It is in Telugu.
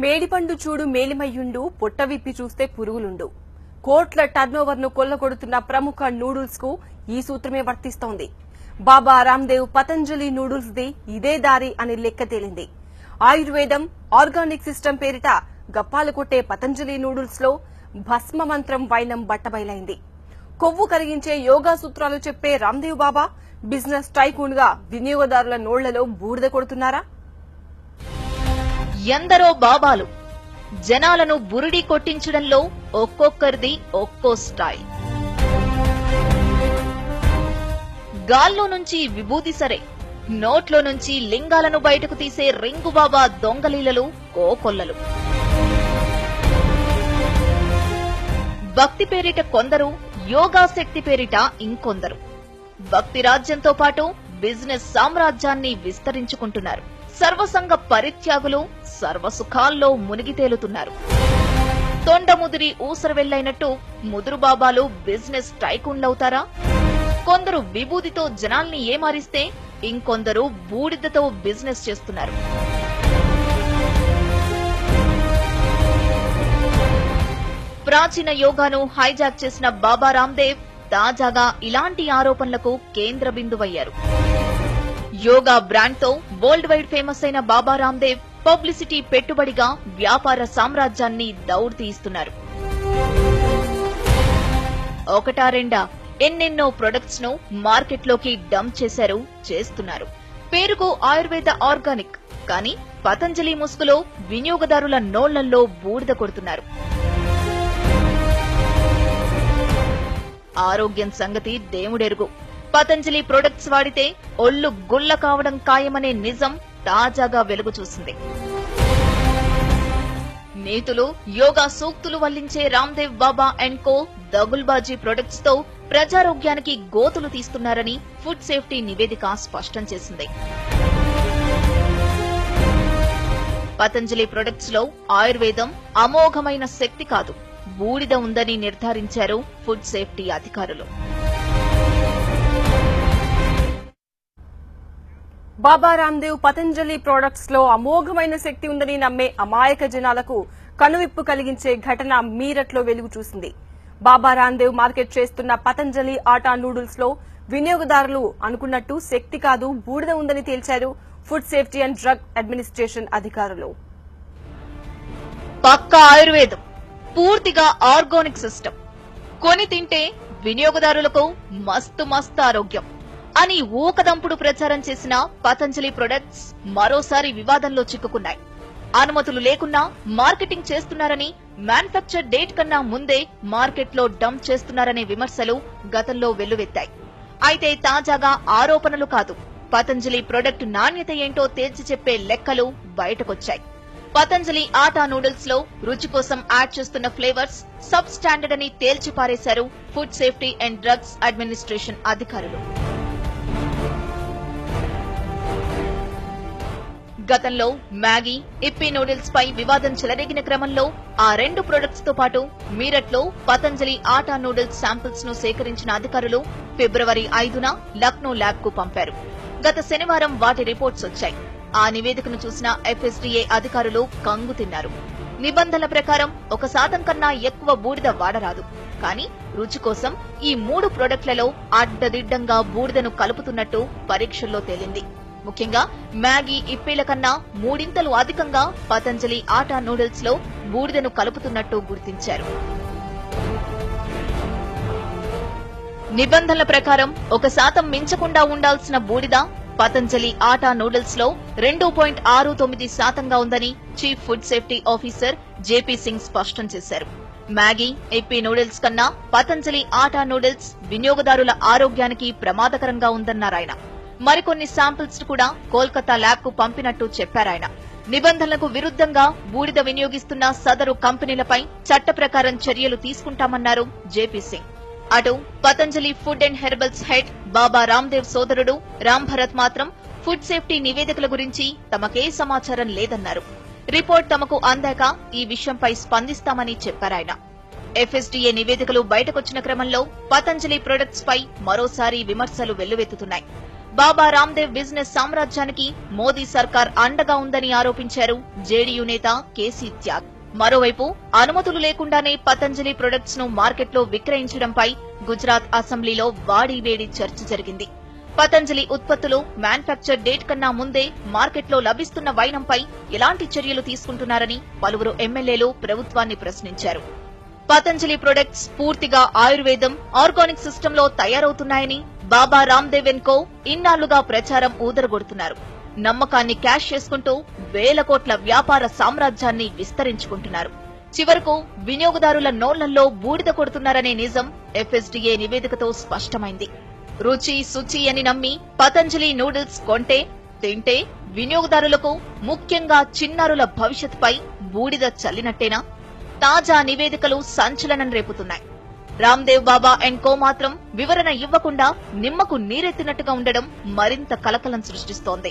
మేడిపండు చూడు మేలిమయ్యుండు పొట్ట విప్పి చూస్తే పురుగులుండు. కోట్ల టర్నోవర్ను కొల్లగొడుతున్న ప్రముఖ నూడిల్స్ కు ఈ సూత్రమే వర్తిస్తోంది. బాబా రామ్దేవ్ పతంజలి నూడిల్స్ ది ఇదే దారి అని లెక్క తేలింది. ఆయుర్వేదం ఆర్గానిక్ సిస్టమ్ పేరిట గప్పాలు కొట్టే పతంజలి నూడిల్స్ లో భస్మ మంత్రం వైనం బట్టబయలైంది. కొవ్వు కరిగించే యోగా సూత్రాలు చెప్పే రామ్దేవ్ బాబా బిజినెస్ టైకూన్ గా వినియోగదారుల నోళ్లలో బూడిద కొడుతున్నారా? ఎందరో బాబాలు జనాలను బురిడి కొట్టించడంలో ఒక్కొక్కరిది ఒక్కో స్టైల్. గాల్లో నుంచి విభూతి సరే, నోట్లో నుంచి లింగాలను బయటకు తీసే రింగు బాబా దొంగలీలలు కోకొల్లలు. భక్తి పేరిట కొందరు, యోగా శక్తి పేరిట ఇంకొందరు భక్తి రాజ్యంతో పాటు బిజినెస్ సామ్రాజ్యాన్ని విస్తరించుకుంటున్నారు. సర్వసంగ పరిత్యాగులు సర్వసుఖాల్లో మునిగి తేలుతున్నారు. తొండముదిరి ఊసరవెళ్లైనట్టు ముదురు బాబాలు బిజినెస్ టైకూన్లవుతారా? కొందరు విభూతితో జనాల్ని ఏమారిస్తే ఇంకొందరు బూడిదతో బిజినెస్ చేస్తున్నారు. ప్రాచీన యోగాను హైజాక్ చేసిన బాబా రామ్దేవ్ తాజాగా ఇలాంటి ఆరోపణలకు కేంద్ర బిందువయ్యారు. యోగా బ్రాండ్ తో వరల్డ్ వైడ్ ఫేమస్ అయిన బాబా రామ్దేవ్ పబ్లిసిటీ పెట్టుబడిగా వ్యాపార సామ్రాజ్యాన్ని దౌడు తీయిస్తున్నారు. ఒకటా రెండా ఎన్నెన్నో ప్రొడక్ట్స్ ను మార్కెట్లోకి డంప్ చేస్తున్నారు. పేరుకు ఆయుర్వేద ఆర్గానిక్, కానీ పతంజలి ముసుగులో వినియోగదారుల నోళ్లల్లో బూడిద కొడుతున్నారు. ఆరోగ్యం సంగతి దేవుడెరుగు. పతంజలి ప్రొడక్ట్స్ వాడితే ఒళ్లు గుల్ల కావడం ఖాయమనే నిజం తాజాగా వెలుగు చూసింది. నీతులు, యోగా సూక్తులు వల్లించే రామ్దేవ్ బాబా అండ్ కో దగుల్బాజీ ప్రొడక్ట్స్ తో ప్రజారోగ్యానికి గోతులు తీస్తున్నారని ఫుడ్ సేఫ్టీ నివేదిక స్పష్టం చేసింది. పతంజలి ప్రొడక్ట్స్ లో ఆయుర్వేదం అమోఘమైన శక్తి కాదు, బూడిద ఉందని నిర్ధారించారు ఫుడ్ సేఫ్టీ అధికారులు. బాబా రామ్దేవ్ పతంజలి ప్రొడక్ట్స్ లో అమోఘమైన శక్తి ఉందని నమ్మే అమాయక జనాలకు కనువిప్పు కలిగించే ఘటన మీరట్లో వెలుగు చూసింది. బాబా రామ్దేవ్ మార్కెట్ చేస్తున్న పతంజలి ఆటా నూడిల్స్ లో వినియోగదారులు అనుకున్నట్టు శక్తి కాదు, బూడిద ఉందని తేల్చారు food safety and drug administration అధికారులు. పక్కా ఆయుర్వేదం, పూర్తిగా ఆర్గానిక్ సిస్టమ్, కొని తింటే వినియోగదారులకు మస్తు ఆరోగ్యం అని ఊకదంపుడు ప్రచారం చేసిన పతంజలి ప్రొడక్ట్స్ మరోసారి వివాదంలో చిక్కుకున్నాయి. అనుమతులు లేకున్నా మార్కెటింగ్ చేస్తున్నారని, మ్యానుఫ్యాక్చర్ డేట్ కన్నా ముందే మార్కెట్లో డంప్ చేస్తున్నారనే విమర్శలు గతంలో వెల్లువెత్తాయి. అయితే తాజాగా ఆరోపణలు కాదు, పతంజలి ప్రొడక్ట్ నాణ్యత ఏంటో తేల్చి చెప్పే లెక్కలు బయటకొచ్చాయి. పతంజలి ఆటా నూడిల్స్ లో రుచి కోసం యాడ్ చేస్తున్న ఫ్లేవర్స్ సబ్ స్టాండర్డ్ అని తేల్చి పారేశారు food safety and drugs administration అధికారులు. గతంలో మ్యాగీ, ఇప్పీ నూడిల్స్ పై వివాదం చెలరేగిన క్రమంలో ఆ రెండు ప్రొడక్ట్స్ తో పాటు మీరట్లో పతంజలి ఆటా నూడిల్స్ శాంపిల్స్ ను సేకరించిన అధికారులు ఫిబ్రవరి 5న లక్నో ల్యాబ్ కు పంపారు. గత శనివారం వాటి రిపోర్ట్స్ వచ్చాయి. ఆ నివేదికను చూసిన FSDA అధికారులు కంగు తిన్నారు. నిబంధనల ప్రకారం 1% కన్నా ఎక్కువ బూడిద వాడరాదు. కానీ రుచి కోసం ఈ 3 ప్రొడక్ట్లలో అడ్డదిడ్డంగా బూడిదను కలుపుతున్నట్టు పరీక్షల్లో తేలింది. ముఖ్యంగా మ్యాగీ, ఇప్పీల కన్నా 3 అధికంగా పతంజలి ఆటా నూడిల్స్ లో బూడిదను కలుపుతున్నట్టు గుర్తించారు. నిబంధనల ప్రకారం 1% మించకుండా ఉండాల్సిన బూడిద పతంజలి ఆటా నూడిల్స్ లో 2.69% ఉందని chief food safety officer JP Singh స్పష్టం చేశారు. మ్యాగీ, ఇప్పీ నూడిల్స్ కన్నా పతంజలి ఆటా నూడిల్స్ వినియోగదారుల ఆరోగ్యానికి ప్రమాదకరంగా ఉందన్నారాయన. మరికొన్ని శాంపిల్స్ కూడా కోల్కతా ల్యాబ్ కు పంపినట్టు చెప్పారాయన. నిబంధనలకు విరుద్దంగా బూడిద వినియోగిస్తున్న సదరు కంపెనీలపై చట్ట ప్రకారం చర్యలు తీసుకుంటామన్నారు జేపీ సింగ్. అటు Patanjali food and herbals head Baba Ramdev సోదరుడు రామ్ భరత్ మాత్రం ఫుడ్ సేఫ్టీ నివేదికల గురించి తమకే సమాచారం లేదన్నారు. రిపోర్ట్ తమకు అందాక ఈ విషయంపై స్పందిస్తామని చెప్పారాయన. FSDA నివేదికలు బయటకొచ్చిన క్రమంలో పతంజలి ప్రొడక్ట్స్ పై మరోసారి విమర్శలు వెల్లువెత్తుతున్నాయి. బాబా రామ్దేవ్ బిజినెస్ సామ్రాజ్యానికి మోదీ సర్కార్ అండగా ఉందని ఆరోపించారు జేడీయూ నేత కేసీ త్యాగ్. మరోవైపు అనుమతులు లేకుండానే పతంజలి ప్రొడక్ట్స్ ను మార్కెట్లో విక్రయించడంపై గుజరాత్ అసెంబ్లీలో వాడీవేడి చర్చ జరిగింది. పతంజలి ఉత్పత్తులు మ్యానుఫ్యాక్చర్ డేట్ కన్నా ముందే మార్కెట్లో లభిస్తున్న వైనంపై ఎలాంటి చర్యలు తీసుకుంటున్నారని పలువురు ఎమ్మెల్యేలు ప్రభుత్వాన్ని ప్రశ్నించారు. పతంజలి ప్రొడక్ట్స్ పూర్తిగా ఆయుర్వేదం, ఆర్గానిక్ సిస్టంలో తయారవుతున్నాయని బాబా రామ్దేవ్ అండ్ కో ఇన్నాళ్లుగా ప్రచారం ఊదరగొడుతున్నారు. నమ్మకాన్ని క్యాష్ చేసుకుంటూ వేల కోట్ల వ్యాపార సామ్రాజ్యాన్ని విస్తరించుకుంటున్నారు. చివరకు వినియోగదారుల నోళ్లలో బూడిద కొడుతున్నారనే నిజం ఎఫ్ఎస్డీఏ నివేదికతో స్పష్టమైంది. రుచి శుచి అని నమ్మి పతంజలి నూడిల్స్ కొంటే, తింటే వినియోగదారులకు, ముఖ్యంగా చిన్నారుల భవిష్యత్తుపై బూడిద చల్లినట్టేనా? తాజా నివేదికలు సంచలనం రేపుతున్నాయి. రామ్దేవ్ బాబా అండ్ కో మాత్రం వివరణ ఇవ్వకుండా నిమ్మకు నీరెత్తినట్టుగా ఉండడం మరింత కలకలం సృష్టిస్తోంది.